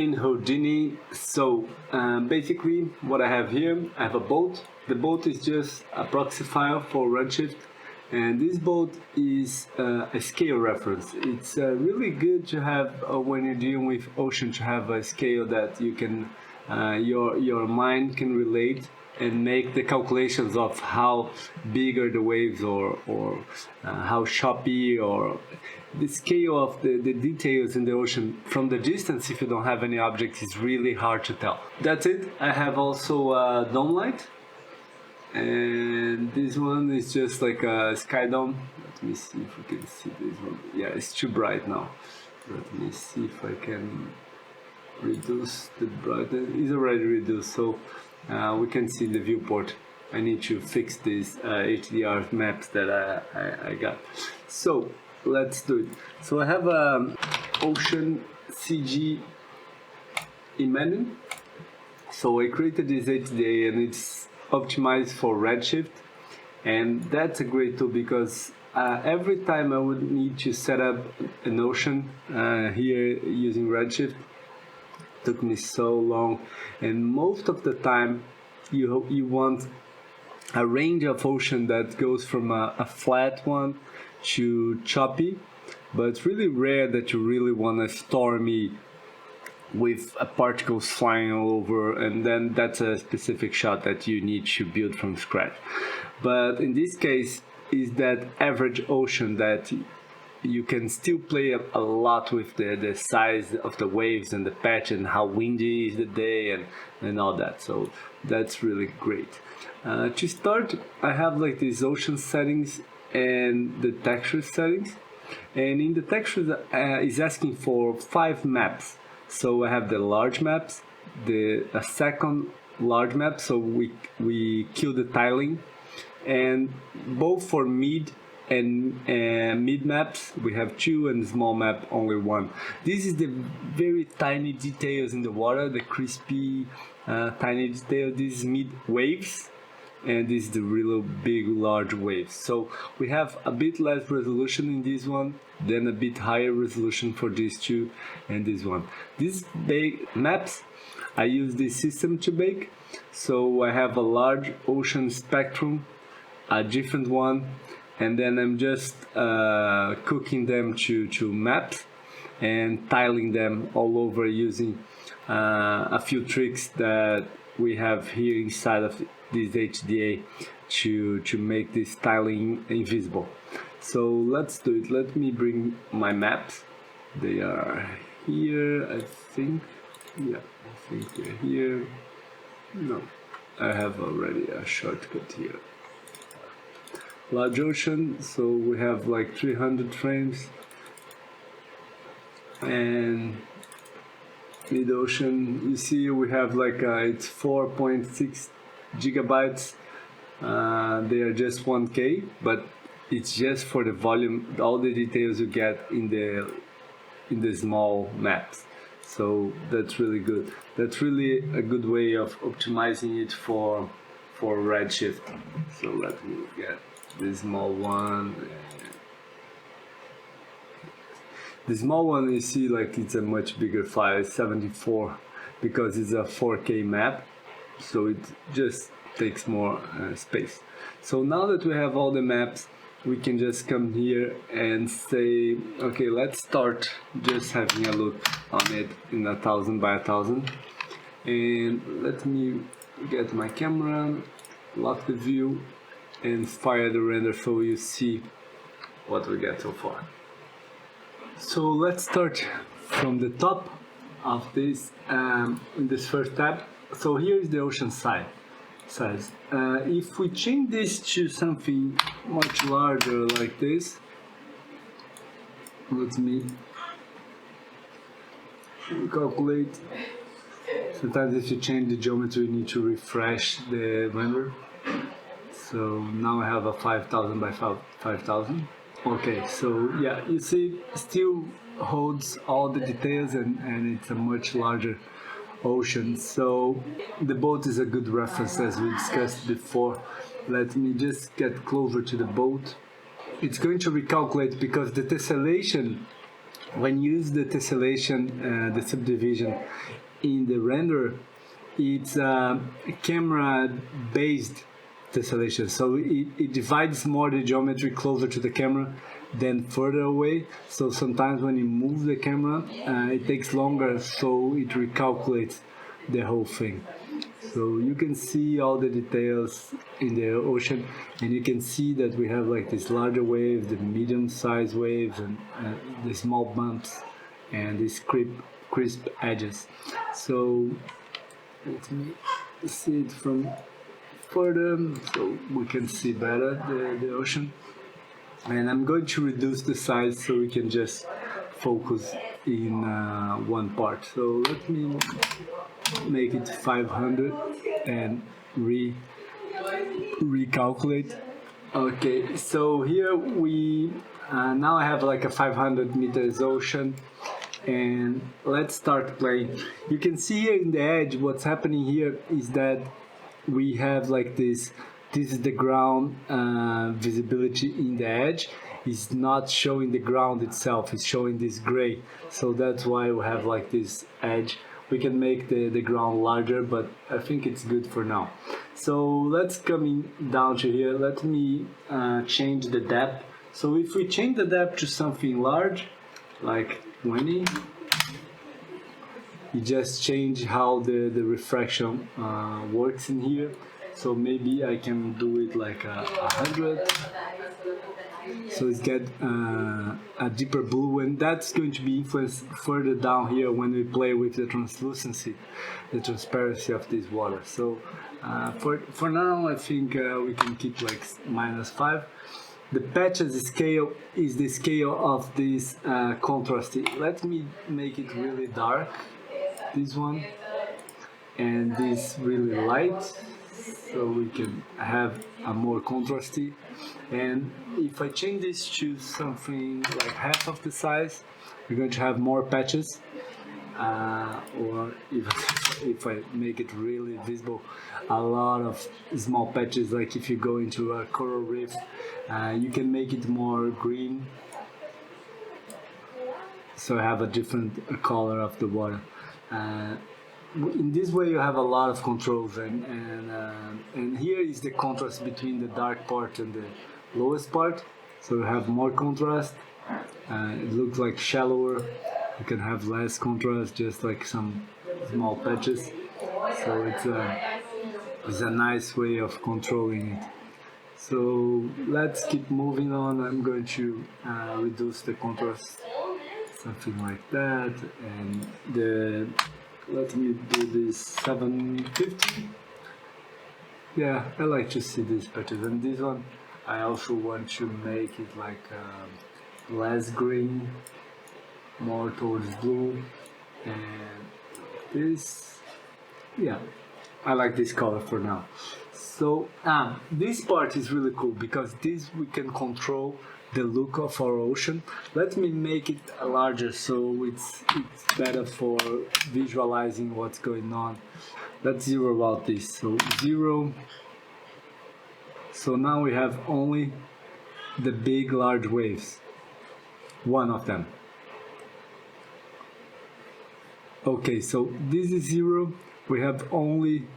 in Houdini. So basically what I have here, I have a boat. The boat is just a proxy file for Redshift, and this boat is a scale reference. It's really good to have when you're dealing with ocean, to have a scale that you can your mind can relate and make the calculations of how big are the waves, or how choppy, or the scale of the details in the ocean from the distance. If you don't have any objects, is really hard to tell. That's it. I have also a dome light, and this one is just like a sky dome. Let me see if we can see this one. Yeah, it's too bright now. Let me see if I can reduce the brightness. It's already reduced, so we can see the viewport. I need to fix these HDR maps that I got. So let's do it. So I have a Ocean CGimagine. So I created this HDA, and it's optimized for Redshift, and that's a great tool because every time I would need to set up an ocean here using Redshift, took me so long, and most of the time you want a range of ocean that goes from a flat one to choppy, but it's really rare that you really want a stormy with particles flying all over, and then that's a specific shot that you need to build from scratch. But in this case is that average ocean that you can still play a lot with the size of the waves and the patch and how windy is the day and all that. So that's really great. To start, I have like these ocean settings and the texture settings. And in the textures is asking for 5 maps. So I have the large maps, a second large map, so we kill the tiling, and both for mid and mid maps we have 2, and small map only 1. This is the very tiny details in the water, the crispy tiny detail. This is mid waves, and this is the real big large waves. So we have a bit less resolution in this one, then a bit higher resolution for these 2 and this one. These maps I use this system to bake. So I have a large ocean spectrum, a different one, and then I'm just cooking them to maps and tiling them all over using a few tricks that we have here inside of this HDA to make this tiling invisible. So let's do it. Let me bring my maps. They are here, I think. Yeah, I think they're here. No, I have already a shortcut here. Large ocean, so we have like 300 frames, and mid ocean, you see we have like it's 4.6 gigabytes. They are just 1K, but it's just for the volume, all the details you get in the small maps. So that's really good. That's really a good way of optimizing it for Redshift. So let me get the small one. The small one, you see, like it's a much bigger file, 74, because it's a 4K map, so it just takes more space. So now that we have all the maps, we can just come here and say, okay, let's start just having a look on it in 1000 by 1000. And let me get my camera, lock the view, and fire the render so you see what we get so far. So let's start from the top of this in this first tab. So here is the ocean size. If we change this to something much larger like this, let me calculate. Sometimes if you change the geometry, you need to refresh the render. So now I have a 5000 by 5000. Okay, so yeah, you see, still holds all the details, and it's a much larger ocean. So the boat is a good reference, as we discussed before. Let me just get closer to the boat. It's going to recalculate because the tessellation when you use the tessellation, the subdivision in the render, it's a camera-based tessellation, so it divides more the geometry closer to the camera than further away. So sometimes when you move the camera, it takes longer, so it recalculates the whole thing. So you can see all the details in the ocean, and you can see that we have like this larger wave, the medium-sized waves, and the small bumps, and these crisp edges. So let me see it from further, so we can see better the ocean. And I'm going to reduce the size so we can just focus in one part. So let me make it 500 and recalculate. Okay, so here we now I have like a 500 meters ocean, and let's start playing. You can see here in the edge what's happening here is that we have like this is the ground visibility in the edge. It's not showing the ground itself, it's showing this gray, so that's why we have like this edge. We can make the ground larger, but I think it's good for now. So let's coming down to here. Let me change the depth. So if we change the depth to something large, like 20, you just change how the refraction works in here. So maybe I can do it like 100. So it's get a deeper blue, and that's going to be influenced further down here when we play with the translucency, the transparency of this water. So for now, I think we can keep like -5. The patches scale is the scale of this contrast. Let me make it really dark, this one, and this really light, so we can have a more contrasty. And if I change this to something like half of the size, we're going to have more patches, or even if I make it really visible, a lot of small patches. Like if you go into a coral reef, you can make it more green, so I have a different color of the water. In this way you have a lot of controls, and here is the contrast between the dark part and the lowest part. So you have more contrast, it looks like shallower. You can have less contrast, just like some small patches. So it's a nice way of controlling it. So let's keep moving on. I'm going to reduce the contrast, something like that, and let me do this 750. Yeah, I like to see these patches, and this one I also want to make it like less green, more towards blue, and this, yeah, I like this color for now. So this part is really cool because this we can control the look of our ocean. Let me make it larger so it's better for visualizing what's going on. Let's zero out this. So 0. So now we have only the big large waves, one of them. Okay, so this is 0. We have only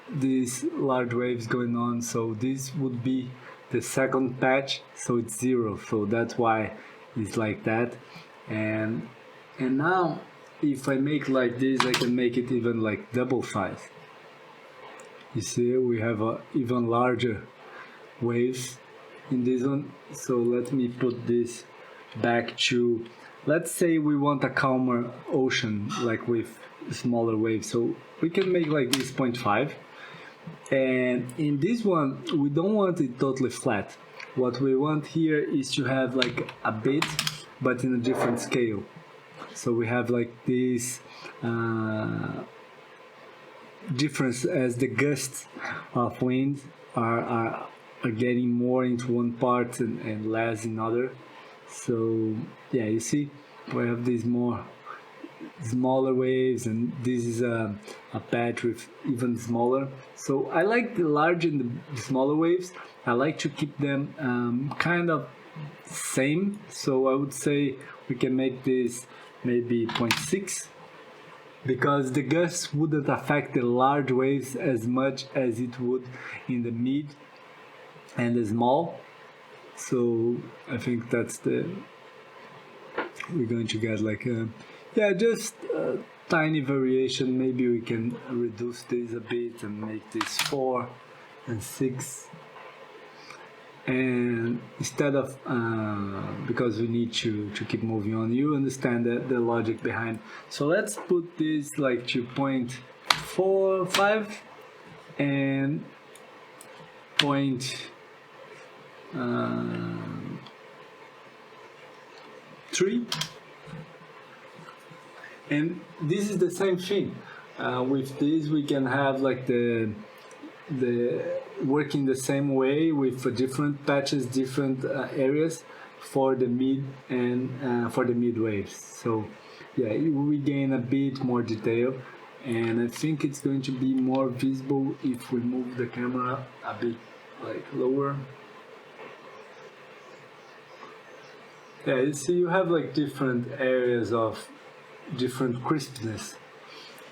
these large waves going on, so this would be the second patch, so it's 0, so that's why it's like that. And now if I make like this, I can make it even like double size. You see we have a even larger waves in this one. So let me put this back to, let's say we want a calmer ocean, like with smaller waves, so we can make like this 0.5. And in this one we don't want it totally flat. What we want here is to have like a bit, but in a different scale. So we have like this difference as the gusts of wind are getting more into one part and less in other. So yeah, you see we have these more smaller waves, and this is a patch with even smaller. So I like the large and the smaller waves. I like to keep them kind of same. So I would say we can make this maybe 0.6, because the gusts wouldn't affect the large waves as much as it would in the mid and the small. So I think that's we're going to get like just a tiny variation. Maybe we can reduce this a bit and make this 4 and 6. And instead of because we need to keep moving on, you understand the logic behind. So let's put this like to 0.45 and 0.3, and this is the same thing. With this we can have like the working the same way with different patches, different areas for the mid and for the mid waves. So yeah, we gain a bit more detail, and I think it's going to be more visible if we move the camera a bit like lower. Yeah, you see you have like different areas of different crispness.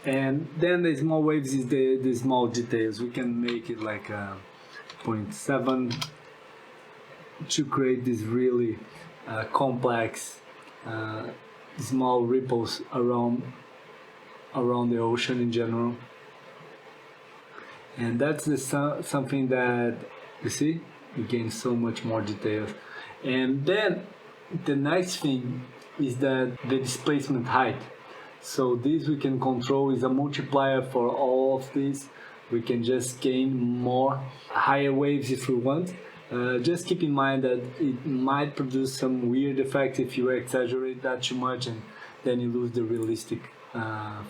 And then the small waves is the small details. We can make it like a 0.7 to create this really complex small ripples around the ocean in general. And that's something that you see, you gain so much more details. And then the nice thing is that the displacement height. So this we can control, is a multiplier for all of this. We can just gain more higher waves if we want. Just keep in mind that it might produce some weird effects if you exaggerate that too much, and then you lose the realistic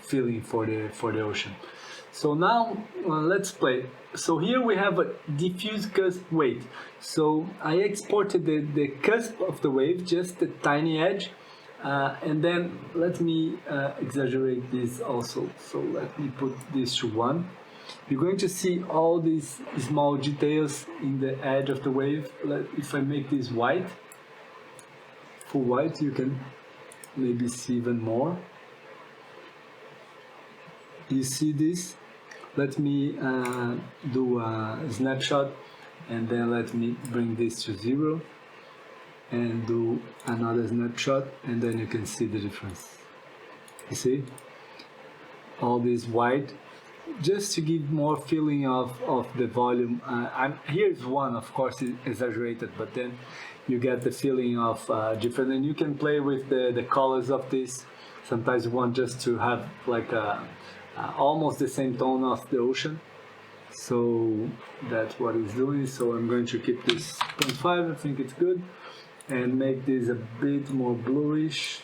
feeling for the ocean. So now let's play. So here we have a diffuse cusp wave. So I exported the cusp of the wave, just the tiny edge. And then let me exaggerate this also. So let me put this to 1. You're going to see all these small details in the edge of the wave. If I make this white, full white, you can maybe see even more. You see this? Let me do a snapshot, and then let me bring this to 0. And do another snapshot, and then you can see the difference. You see? All this white, just to give more feeling of the volume. Here's 1, of course, exaggerated, but then you get the feeling of different, and you can play with the colors of this. Sometimes you want just to have like almost the same tone of the ocean. So that's what it's doing. So I'm going to keep this 0.5, I think it's good. And make this a bit more bluish,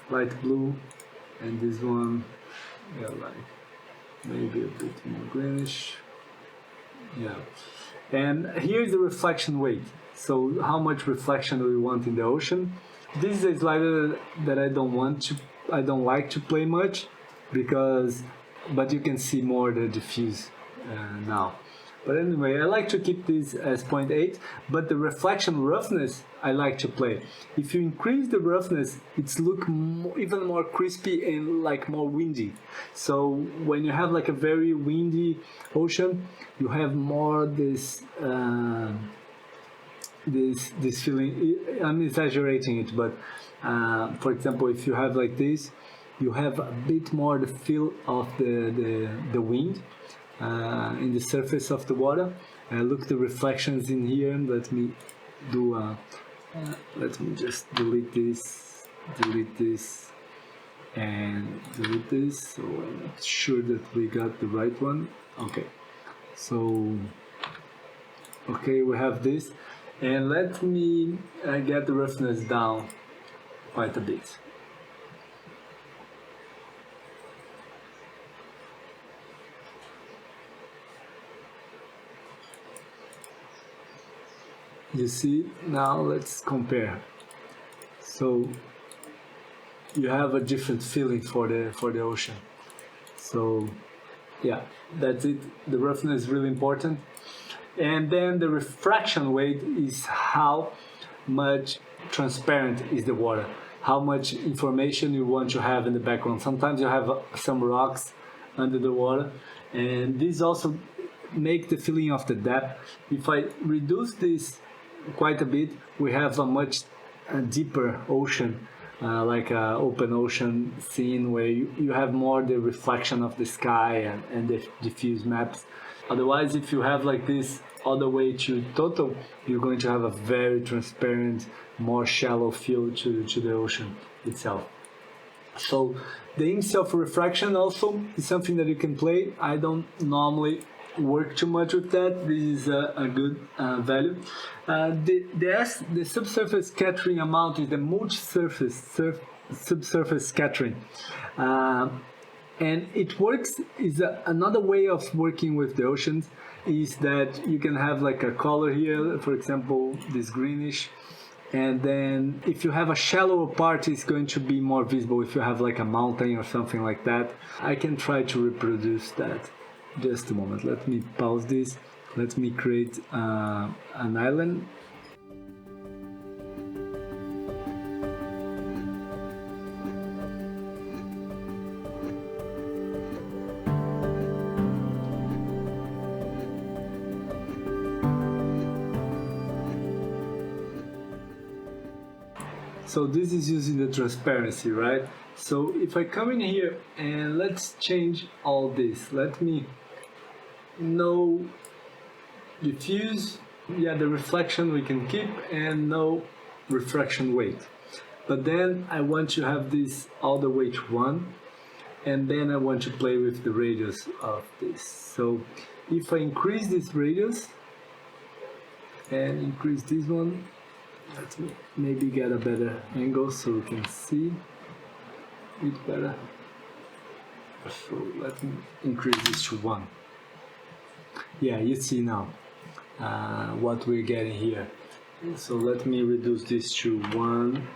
light blue, and this one, yeah, like maybe a bit more greenish, yeah. And here's the reflection weight. So how much reflection do we want in the ocean? This is a slider that I don't like to play much, but you can see more the diffuse now. But anyway, I like to keep this as 0.8, but the reflection roughness I like to play. If you increase the roughness, it's look even more crispy and like more windy. So when you have like a very windy ocean, you have more this feeling. I'm exaggerating it, but for example, if you have like this, you have a bit more the feel of the wind. In the surface of the water. Look the reflections in here. Let me just delete this, and delete this. So I'm not sure that we got the right one. Okay, so we have this, and let me get the roughness down quite a bit. You see, now let's compare. So you have a different feeling for the ocean. So yeah, that's it. The roughness is really important. And then the refraction weight is how much transparent is the water, how much information you want to have in the background. Sometimes you have some rocks under the water, and this also make the feeling of the depth. If I reduce this quite a bit, we have a much deeper ocean, like an open ocean scene where you have more the reflection of the sky and the diffuse maps. Otherwise, if you have like this all the way to total, you're going to have a very transparent, more shallow feel to the ocean itself. So the image of refraction also is something that you can play. I don't normally work too much with that. This is a good value. The subsurface scattering amount is the multi-surface subsurface scattering. And it works, is another way of working with the oceans is that you can have like a color here, for example, this greenish, and then if you have a shallower part, it's going to be more visible. If you have like a mountain or something like that, I can try to reproduce that. Just a moment, let me pause this. Let me create an island. So this is using the transparency, right? So if I come in here and let's change all this. Let me no diffuse, yeah, the reflection we can keep, and no refraction weight. But then I want to have this all the way to 1, and then I want to play with the radius of this. So if I increase this radius and increase this one, let's maybe get a better angle so we can see it better. So let me increase this to 1. Yeah, you see now what we're getting here. So let me reduce this to 1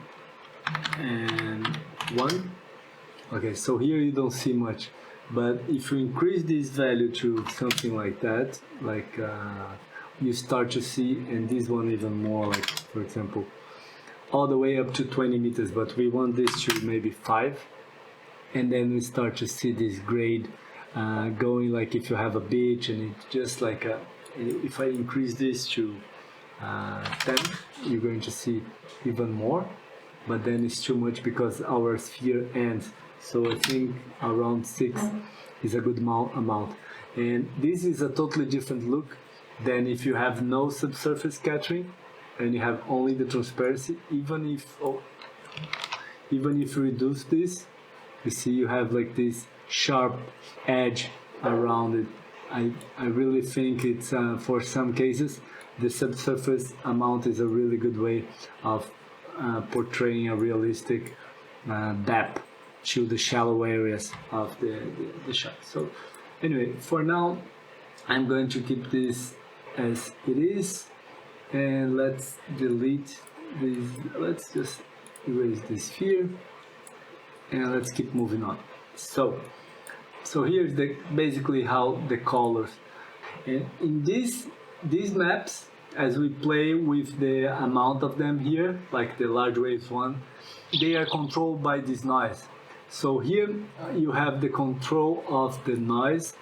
and 1. Okay, so here you don't see much, but if you increase this value to something like that, like you start to see, and this one even more, like for example all the way up to 20 meters, but we want this to maybe 5, and then we start to see this grade going, like if you have a beach, and it's just like if I increase this to 10, you're going to see even more, but then it's too much because our sphere ends. So I think around 6 is a good amount, and this is a totally different look than if you have no subsurface scattering and you have only the transparency. Even if you reduce this, you see you have like this sharp edge around it. I really think it's for some cases the subsurface amount is a really good way of portraying a realistic depth to the shallow areas of the shot. So anyway, for now I'm going to keep this as it is, and let's delete this. Let's just erase this sphere, and let's keep moving on. So here's basically how the colors, and in these maps, as we play with the amount of them here, like the large waves one, they are controlled by this noise. So here you have the control of the noise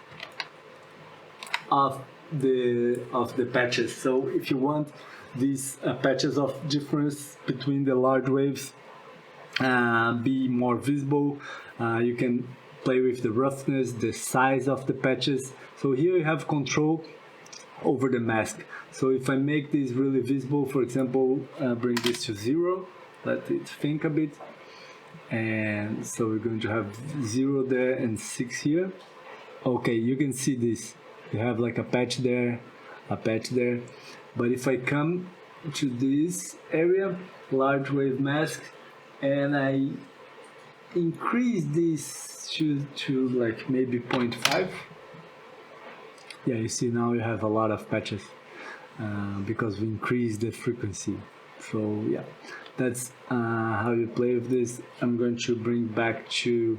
of the patches. So if you want these patches of difference between the large waves be more visible, you can play with the roughness, the size of the patches. So here you have control over the mask. So if I make this really visible, for example, bring this to 0, let it think a bit, and so we're going to have 0 there and 6 here. Okay, you can see this. You have like a patch there, but if I come to this area, large wave mask, and I increase this to like maybe 0.5, yeah, you see now you have a lot of patches because we increase the frequency. So yeah, that's how you play with this. I'm going to bring back to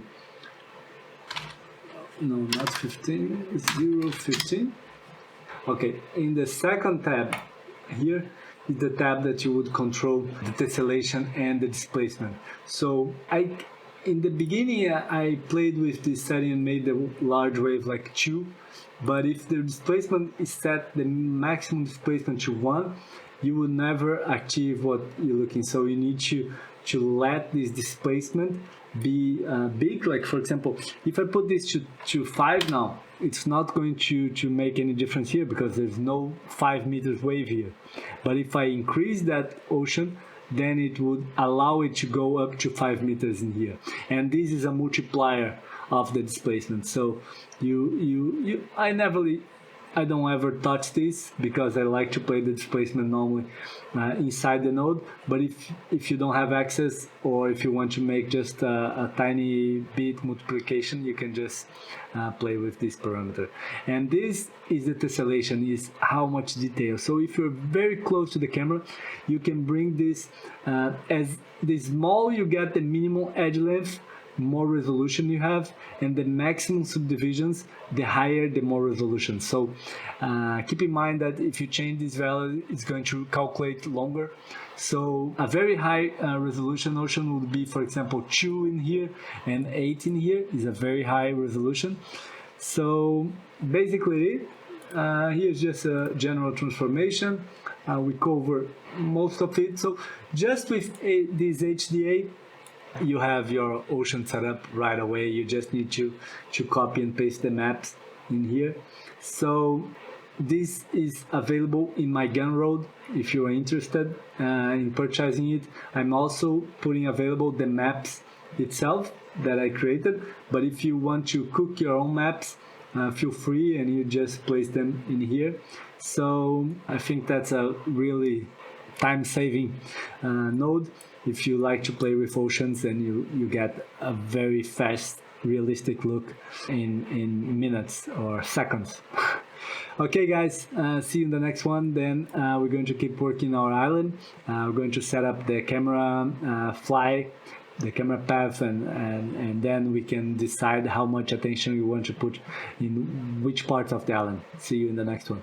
no, not 15, it's 0, 15. Okay, in the second tab here is the tab that you would control the tessellation and the displacement. So in the beginning, I played with this setting and made the large wave like 2, but if the displacement is set the maximum displacement to 1, you will never achieve what you're looking. So you need to let this displacement be big. Like for example, if I put this to 5 now, it's not going to make any difference here because there's no 5 meters wave here. But if I increase that ocean, then it would allow it to go up to 5 meters in here. And this is a multiplier of the displacement. So I don't ever touch this because I like to play the displacement normally inside the node. But if you don't have access, or if you want to make just a tiny bit multiplication, you can just play with this parameter. And this is the tessellation, is how much detail. So if you're very close to the camera, you can bring this as the smaller you get the minimal edge length, more resolution you have, and the maximum subdivisions, the higher the more resolution. So keep in mind that if you change this value, it's going to calculate longer. So a very high resolution ocean would be, for example, 2 in here and 8 in here is a very high resolution. So basically here's just a general transformation. We cover most of it. So just with this HDA, you have your ocean set up right away. You just need to copy and paste the maps in here. So this is available in my Gunroad if you are interested in purchasing it. I'm also putting available the maps itself that I created, but if you want to cook your own maps, feel free, and you just place them in here. So I think that's a really time-saving node. If you like to play with oceans, and you get a very fast, realistic look in minutes or seconds. Okay guys, see you in the next one. Then we're going to keep working our island. We're going to set up the camera the camera path, and then we can decide how much attention we want to put in which parts of the island. See you in the next one.